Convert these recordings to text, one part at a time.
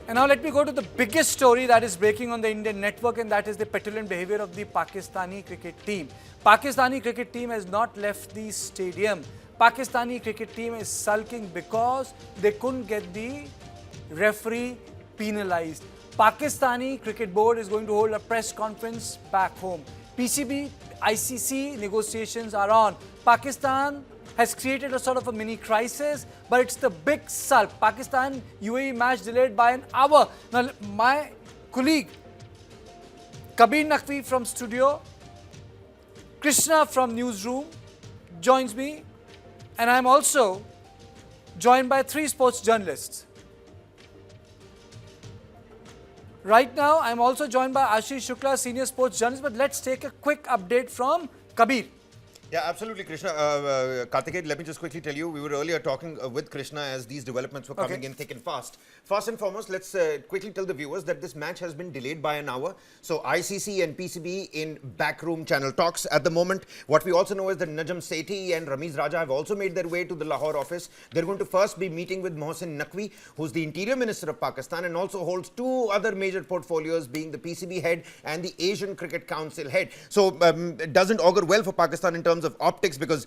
And now let me go to the biggest story that is breaking on the Indian network, and that is the petulant behavior of the Pakistani cricket team. Pakistani cricket team has not left the stadium. Pakistani cricket team is sulking because they couldn't get the referee penalized. Pakistani cricket board is going to hold a press conference back home. PCB, ICC negotiations are on. Pakistan has created a sort of a mini crisis, but it's the big sulk. Pakistan UAE match delayed by an hour. Now, my colleague Kabir Naqvi from studio, Krishna from newsroom joins me, and I'm also joined by 3 sports journalists. Right now, I'm also joined by Ashish Shukla, senior sports journalist, but let's take a quick update from Kabir. Yeah, absolutely, Krishna. Karthikeyan, let me just quickly tell you, we were earlier talking with Krishna as these developments were coming in thick and fast. First and foremost, let's quickly tell the viewers that this match has been delayed by an hour. So ICC and PCB in backroom channel talks at the moment. What we also know is that Najam Sethi and Ramiz Raja have also made their way to the Lahore office. They're going to first be meeting with Mohsin Naqvi, who's the Interior Minister of Pakistan and also holds 2 other major portfolios, being the PCB head and the Asian Cricket Council head. So it doesn't augur well for Pakistan in terms of optics, because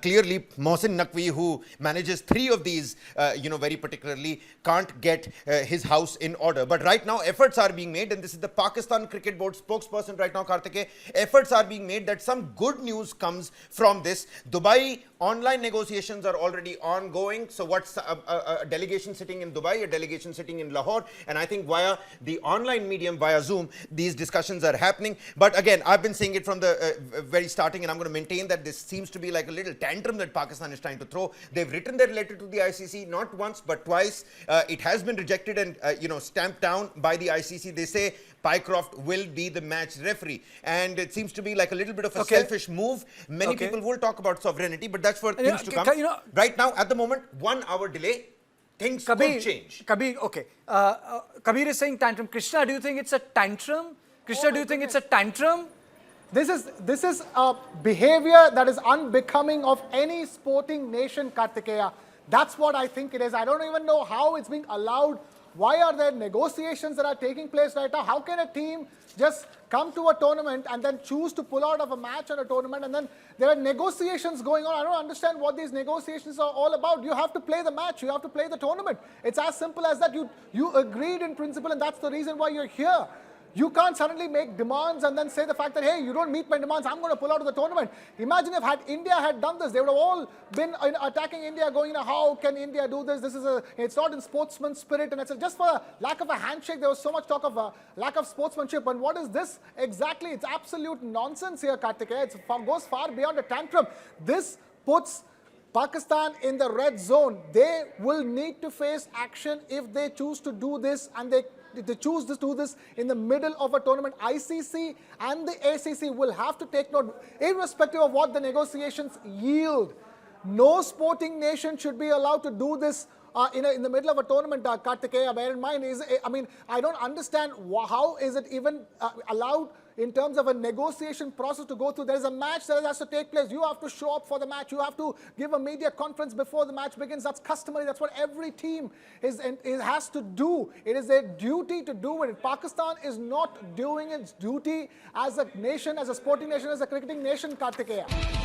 clearly Mohsin Naqvi, who manages 3 of these, very particularly, can't get his house in order. But right now efforts are being made, and this is the Pakistan Cricket Board spokesperson right now, Karthikeyan. Efforts are being made that some good news comes from this. Dubai online negotiations are already ongoing. So what's a delegation sitting in Dubai, a delegation sitting in Lahore, and I think via the online medium, via Zoom, these discussions are happening. But again, I've been saying it from the very starting, and I'm going to maintain that this seems to be like a little tantrum that Pakistan is trying to throw. They've written their letter to the ICC not once but twice. It has been rejected and stamped down by the ICC. They say Pycroft will be the match referee, and it seems to be like a little bit of a selfish move. Many people will talk about sovereignty, but that's for things to come. Right now, at the moment, 1 hour delay, things could change. Kabir, okay. Kabir is saying tantrum. Krishna, do you think it's a tantrum? Krishna, do you think it's a tantrum? This is a behavior that is unbecoming of any sporting nation, Karthikeyan. That's what I think it is. I don't even know how it's being allowed. Why are there negotiations that are taking place right now? How can a team just come to a tournament and then choose to pull out of a match or a tournament, and then there are negotiations going on? I don't understand what these negotiations are all about. You have to play the match. You have to play the tournament. It's as simple as that. You agreed in principle, and that's the reason why you're here. You can't suddenly make demands and then say the fact that, hey, you don't meet my demands, I'm going to pull out of the tournament. Imagine if India had done this, they would have all been attacking India, going, how can India do this? It's not in sportsman spirit, and it's just for lack of a handshake. There was so much talk of lack of sportsmanship. And what is this exactly? It's absolute nonsense here, Karthikeyan. It goes far beyond a tantrum. This puts Pakistan in the red zone. They will need to face action if they choose to do this, and they choose to do this in the middle of a tournament. ICC and the ACC will have to take note, irrespective of what the negotiations yield. No sporting nation should be allowed to do this in the middle of a tournament, Karthikeyan. Bear in mind, I don't understand how is it even allowed in terms of a negotiation process to go through. There is a match that has to take place. You have to show up for the match. You have to give a media conference before the match begins. That's customary. That's what every team has to do. It is their duty to do it. Pakistan is not doing its duty as a nation, as a sporting nation, as a cricketing nation, Karthikeyan.